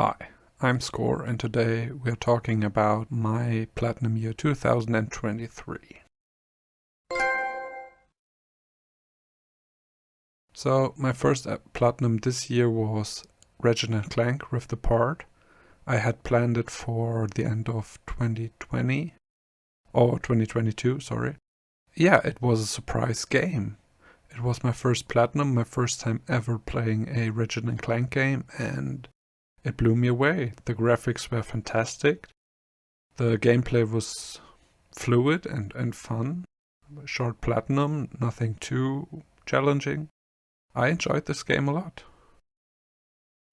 Hi, I'm Score, and today we're talking about my Platinum year 2023. So, my first Platinum this year was Ratchet & Clank Rift Apart. I had planned it for the end of 2020, or 2022, sorry. Yeah, it was a surprise game. It was my first Platinum, my first time ever playing a Ratchet & Clank game, and it blew me away. The graphics were fantastic. The gameplay was fluid and fun. Short Platinum, nothing too challenging. I enjoyed this game a lot.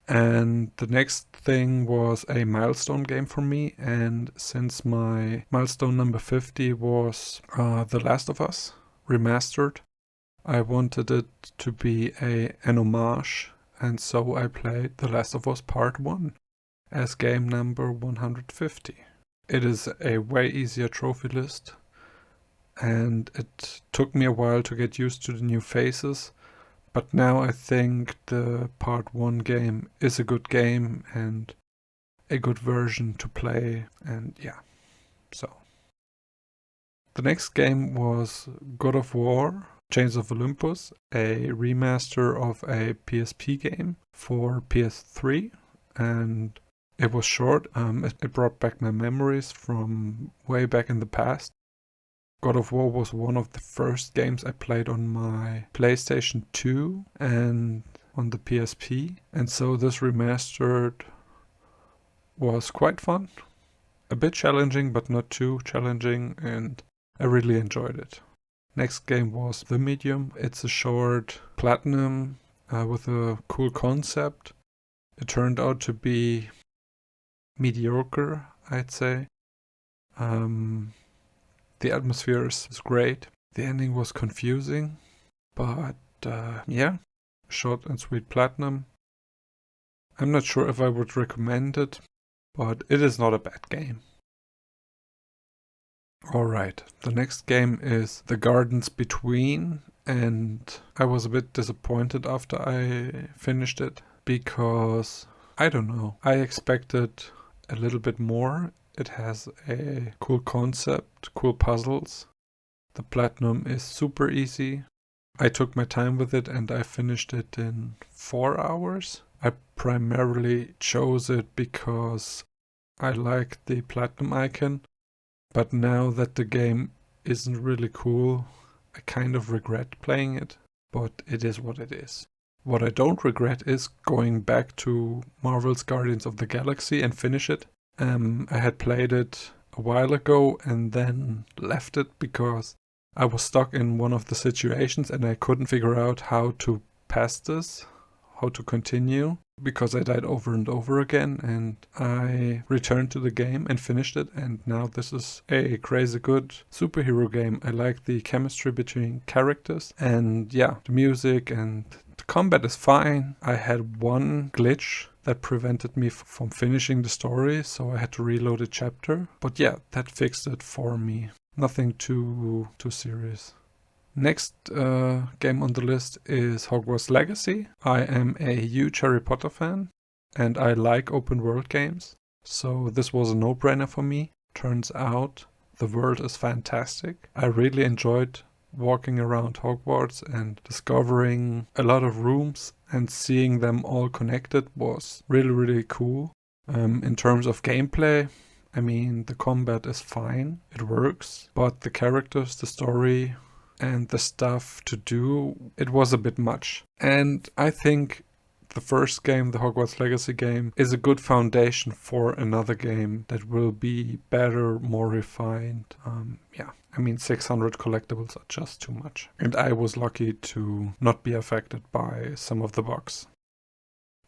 And the next thing was a milestone game for me, and since my milestone number 50 was The Last of Us remastered, I wanted it to be an homage, and so I played The Last of Us Part 1 as game number 150. It is a way easier trophy list, and it took me a while to get used to the new faces, but now I think the Part 1 game is a good game and a good version to play, and yeah, so. The next game was God of War Chains of Olympus, a remaster of a PSP game for PS3, and it was short. It brought back my memories from way back in the past. God of War was one of the first games I played on my PlayStation 2 and on the PSP, and so this remastered was quite fun. A bit challenging, but not too challenging, and I really enjoyed it. Next game was The Medium. It's a short Platinum with a cool concept. It turned out to be mediocre, I'd say. The atmosphere is great. The ending was confusing, but yeah, short and sweet Platinum. I'm not sure if I would recommend it, but it is not a bad game. Alright, the next game is The Gardens Between, and I was a bit disappointed after I finished it, because, I don't know, I expected a little bit more. It has a cool concept, cool puzzles. The Platinum is super easy. I took my time with it and I finished it in 4 hours. I primarily chose it because I like the Platinum icon, but now that the game isn't really cool, I kind of regret playing it, but it is what it is. What I don't regret is going back to Marvel's Guardians of the Galaxy and finish it. I had played it a while ago and then left it because I was stuck in one of the situations and I couldn't figure out how to pass this, how to continue, because I died over and over again, and I returned to the game and finished it, and now this is a crazy good superhero game. I like the chemistry between characters, and yeah, the music and the combat is fine. I had one glitch that prevented me from finishing the story, so I had to reload a chapter. But yeah, that fixed it for me. Nothing too serious. Next game on the list is Hogwarts Legacy. I am a huge Harry Potter fan, and I like open world games, so this was a no-brainer for me. Turns out the world is fantastic. I really enjoyed walking around Hogwarts and discovering a lot of rooms and seeing them all connected was really cool. In terms of gameplay, I mean, the combat is fine, it works, but the characters, the story, and the stuff to do, it was a bit much. And I think the first game, the Hogwarts Legacy game, is a good foundation for another game that will be better, more refined. Yeah, I mean 600 collectibles are just too much. And I was lucky to not be affected by some of the bugs.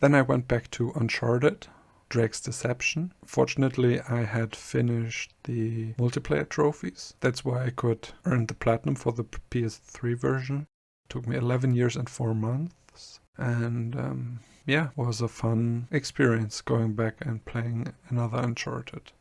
Then I went back to Uncharted, Drake's Deception. Fortunately, I had finished the multiplayer trophies. That's why I could earn the Platinum for the PS3 version. It took me 11 years and 4 months. And yeah, was a fun experience going back and playing another Uncharted.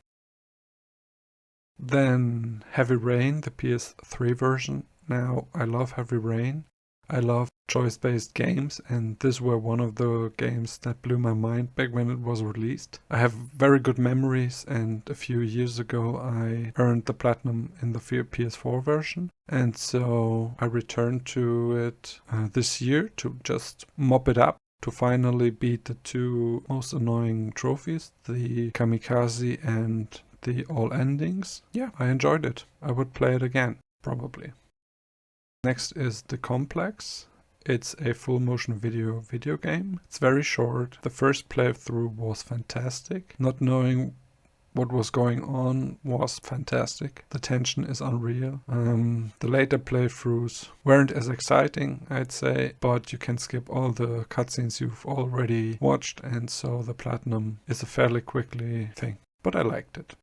Then Heavy Rain, the PS3 version. Now, I love Heavy Rain. I love choice-based games, and this were one of the games that blew my mind back when it was released. I have very good memories, and a few years ago I earned the platinum in the PS4 version, and so I returned to it this year to just mop it up, to finally beat the two most annoying trophies, the Kamikaze and the All Endings. Yeah, I enjoyed it. I would play it again, probably. Next is The Complex. It's a full motion video game. It's very short. The first playthrough was fantastic. Not knowing what was going on was fantastic. The tension is unreal. The later playthroughs weren't as exciting, I'd say, but you can skip all the cutscenes you've already watched, and so the platinum is a fairly quickly thing. But I liked it.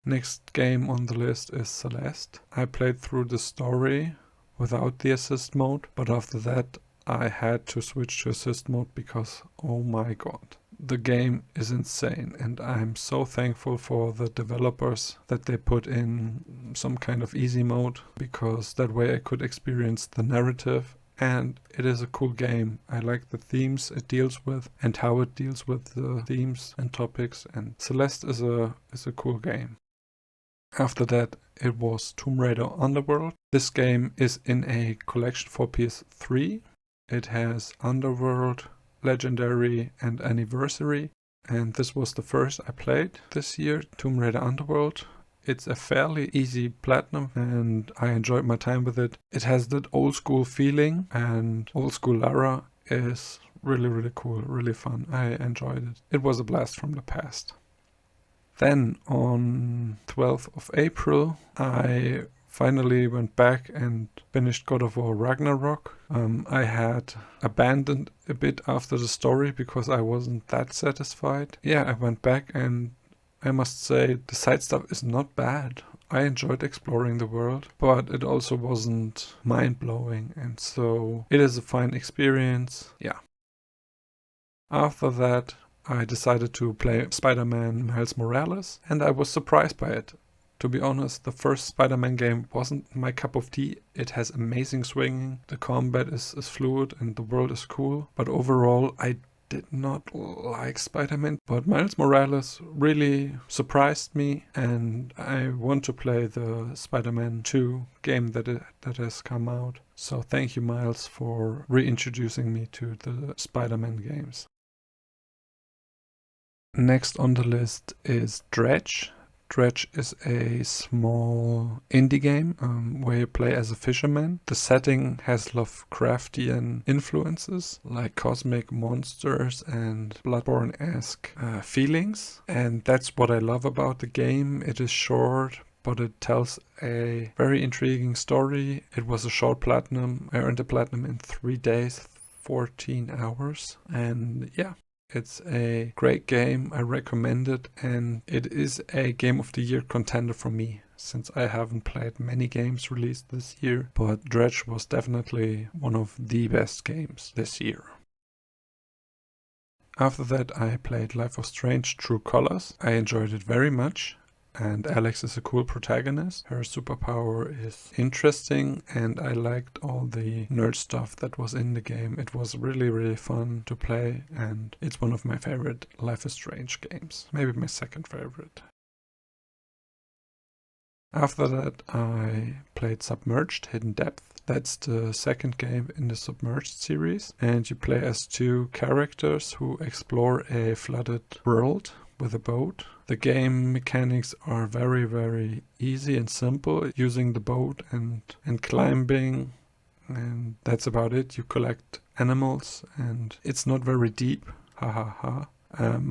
Next game on the list is Celeste. I played through the story without the assist mode, but after that I had to switch to assist mode because, oh my god, the game is insane, and I'm so thankful for the developers that they put in some kind of easy mode, because that way I could experience the narrative, and it is a cool game. I like the themes it deals with and how it deals with the themes and topics, and Celeste is a cool game. After that, it was Tomb Raider Underworld. This game is in a collection for PS3. It has Underworld, Legendary and Anniversary, and this was the first I played this year, Tomb Raider Underworld. It's a fairly easy platinum, and I enjoyed my time with it. It has that old school feeling, and old school Lara is really cool, really fun. I enjoyed it. It was a blast from the past. Then on 12th of April, I finally went back and finished God of War Ragnarok. I had abandoned a bit after the story because I wasn't that satisfied. Yeah, I went back, and I must say the side stuff is not bad. I enjoyed exploring the world, but it also wasn't mind-blowing, and so it is a fine experience. Yeah. After that, I decided to play Spider-Man Miles Morales, and I was surprised by it. To be honest, the first Spider-Man game wasn't my cup of tea. It has amazing swinging, the combat is fluid, and the world is cool. But overall, I did not like Spider-Man. But Miles Morales really surprised me, and I want to play the Spider-Man 2 game that has come out. So thank you, Miles, for reintroducing me to the Spider-Man games. Next on the list is Dredge. Dredge is a small indie game where you play as a fisherman. The setting has Lovecraftian influences like cosmic monsters and Bloodborne-esque feelings. And that's what I love about the game. It is short, but it tells a very intriguing story. It was a short platinum. I earned the platinum in 3 days, 14 hours. And yeah. It's a great game, I recommend it, and it is a Game of the Year contender for me, since I haven't played many games released this year, but Dredge was definitely one of the best games this year. After that I played Life is Strange True Colors. I enjoyed it very much. And Alex is a cool protagonist. Her superpower is interesting, and I liked all the nerd stuff that was in the game. It was really fun to play, and it's one of my favorite Life is Strange games. Maybe my second favorite. After that I played Submerged Hidden Depth. That's the second game in the Submerged series, and you play as two characters who explore a flooded world with a boat. The game mechanics are very easy and simple, using the boat and climbing, and that's about it. You collect animals, and it's not very deep, pun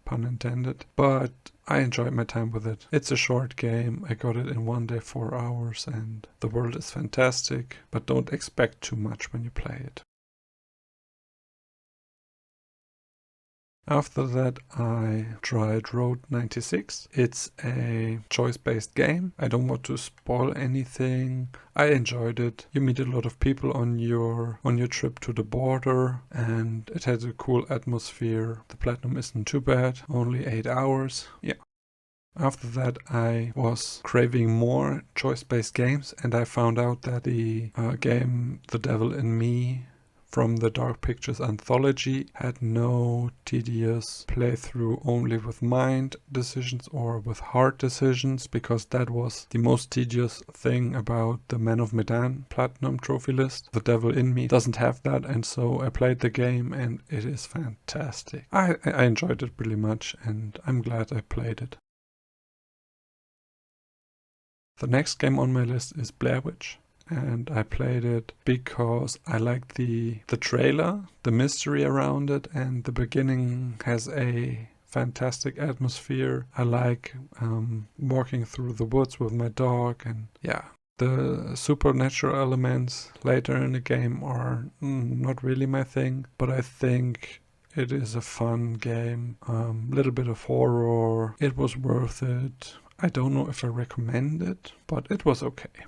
intended, but I enjoyed my time with it. It's a short game. I got it in 1 day, 4 hours, and the world is fantastic, but don't expect too much when you play it. After that I tried Road 96. It's a choice-based game. I don't want to spoil anything. I enjoyed it. You meet a lot of people on your trip to the border, and it has a cool atmosphere. The platinum isn't too bad, only 8 hours. Yeah. After that, I was craving more choice-based games, and I found out that the game The Devil in Me from the Dark Pictures anthology had no tedious playthrough only with mind decisions or with heart decisions, because that was the most tedious thing about the Man of Medan Platinum trophy list. The Devil in Me doesn't have that, and so I played the game and it is fantastic. I enjoyed it really much and I'm glad I played it. The next game on my list is Blair Witch. And I played it because I liked the trailer, the mystery around it, and the beginning has a fantastic atmosphere. I like walking through the woods with my dog, and yeah. The supernatural elements later in the game are not really my thing, but I think it is a fun game. Little bit of horror. It was worth it. I don't know if I recommend it, but it was okay.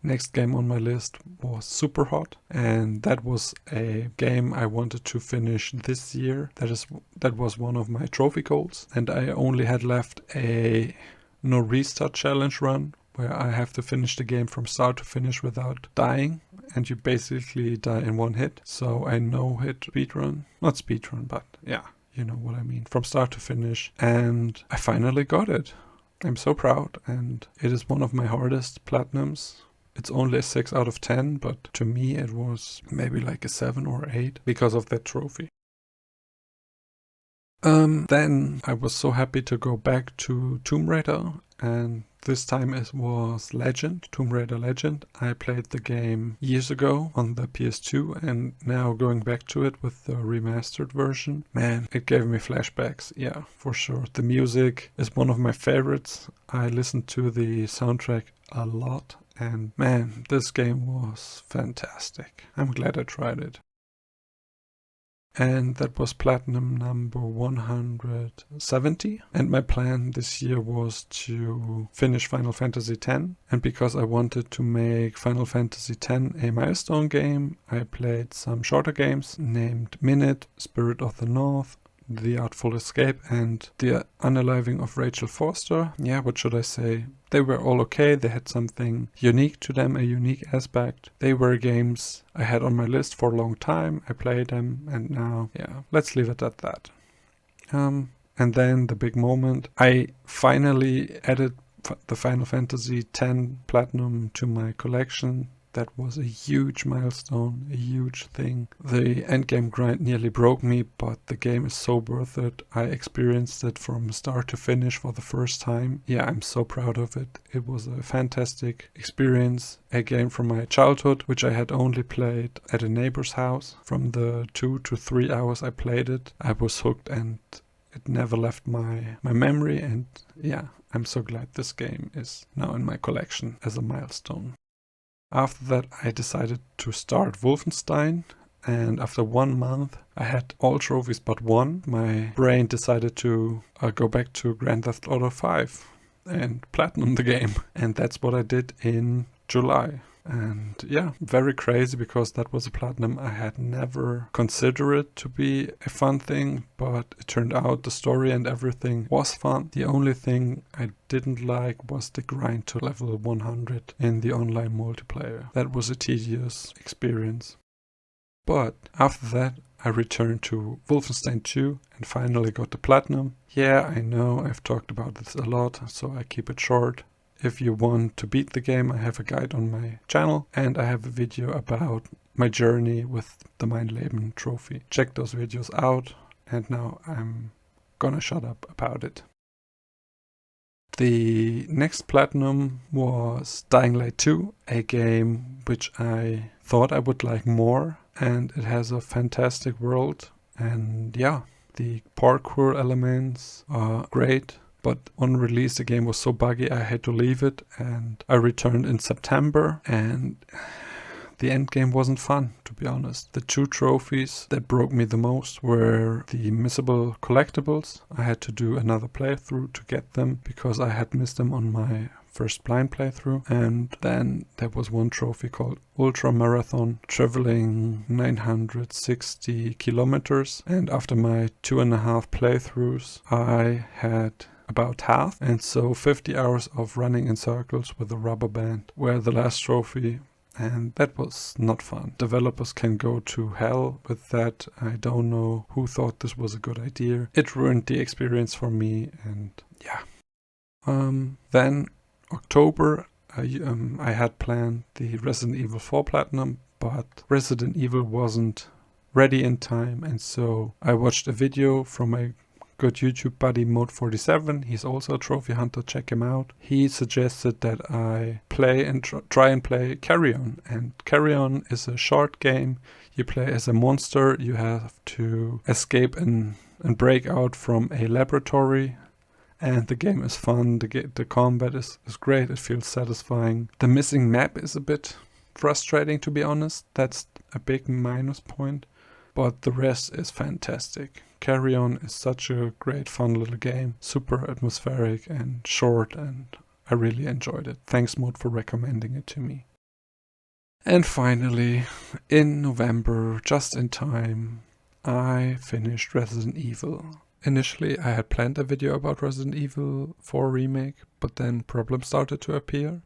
Next game on my list was Superhot, and that was a game I wanted to finish this year. That was one of my trophy goals, and I only had left a no restart challenge run where I have to finish the game from start to finish without dying, and you basically die in one hit. So I no hit speedrun, not speedrun, but yeah, you know what I mean, from start to finish, and I finally got it. I'm so proud, and it is one of my hardest platinums. It's only a 6 out of 10, but to me it was maybe like a 7 or 8 because of that trophy. Then I was so happy to go back to Tomb Raider, and this time it was Legend, Tomb Raider Legend. I played the game years ago on the PS2, and now going back to it with the remastered version, man, it gave me flashbacks, yeah, for sure. The music is one of my favorites. I listened to the soundtrack a lot. And man, this game was fantastic. I'm glad I tried it. And that was platinum number 170. And my plan this year was to finish Final Fantasy X. And because I wanted to make Final Fantasy X a milestone game, I played some shorter games named Minute, Spirit of the North, The Artful Escape, and The Unaliving of Rachel Forster. Yeah, what should I say? They were all okay. They had something unique to them, a unique aspect. They were games I had on my list for a long time. I played them, and now, yeah, let's leave it at that. And then the big moment. I finally added the Final Fantasy X Platinum to my collection. That was a huge milestone, a huge thing. The endgame grind nearly broke me, but the game is so worth it. I experienced it from start to finish for the first time. Yeah, I'm so proud of it. It was a fantastic experience. A game from my childhood, which I had only played at a neighbor's house. From the 2 to 3 hours I played it, I was hooked, and it never left my memory. And yeah, I'm so glad this game is now in my collection as a milestone. After that, I decided to start Wolfenstein, and after 1 month, I had all trophies but one. My brain decided to go back to Grand Theft Auto 5 and platinum the game, and that's what I did in July. And yeah, very crazy, because that was a platinum I had never considered to be a fun thing, but it turned out the story and everything was fun. The only thing I didn't like was the grind to level 100 in the online multiplayer. That was a tedious experience. But after that, I returned to Wolfenstein 2 and finally got the platinum. Yeah, I know I've talked about this a lot, so I keep it short. If you want to beat the game, I have a guide on my channel, and I have a video about my journey with the Mein Leben trophy. Check those videos out, and now I'm gonna shut up about it. The next platinum was Dying Light 2, a game which I thought I would like more, and it has a fantastic world, and yeah, the parkour elements are great. But on release, the game was so buggy I had to leave it, and I returned in September, and the end game wasn't fun, to be honest. The 2 trophies that broke me the most were the missable collectibles. I had to do another playthrough to get them because I had missed them on my first blind playthrough. And then there was one trophy called Ultra Marathon, traveling 960 kilometers. And after my 2.5 playthroughs, I had about half, and so 50 hours of running in circles with a rubber band were the last trophy, and that was not fun. Developers can go to hell with that. I don't know who thought this was a good idea. It ruined the experience for me, and yeah. Then October, I had planned the Resident Evil 4 Platinum, but Resident Evil wasn't ready in time, and so I watched a video from my good YouTube buddy Mode47. He's also a trophy hunter, check him out. He suggested that I play and try and play Carrion, and Carrion is a short game. You play as a monster, you have to escape and break out from a laboratory. And the game is fun, the combat is great, it feels satisfying. The missing map is a bit frustrating, to be honest. That's a big minus point, but the rest is fantastic. Carrion is such a great fun little game, super atmospheric and short, and I really enjoyed it. Thanks Mode for recommending it to me. And finally, in November, just in time, I finished Resident Evil. Initially, I had planned a video about Resident Evil 4 Remake, but then problems started to appear.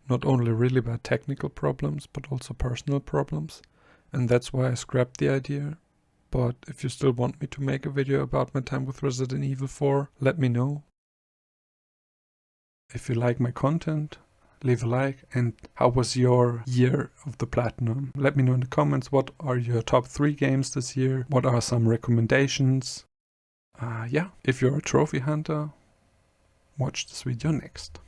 Not only really bad technical problems, but also personal problems. And that's why I scrapped the idea. But if you still want me to make a video about my time with Resident Evil 4, let me know. If you like my content, leave a like. And how was your year of the Platinum? Let me know in the comments, what are your top 3 games this year? What are some recommendations? Yeah, if you're a trophy hunter, watch this video next.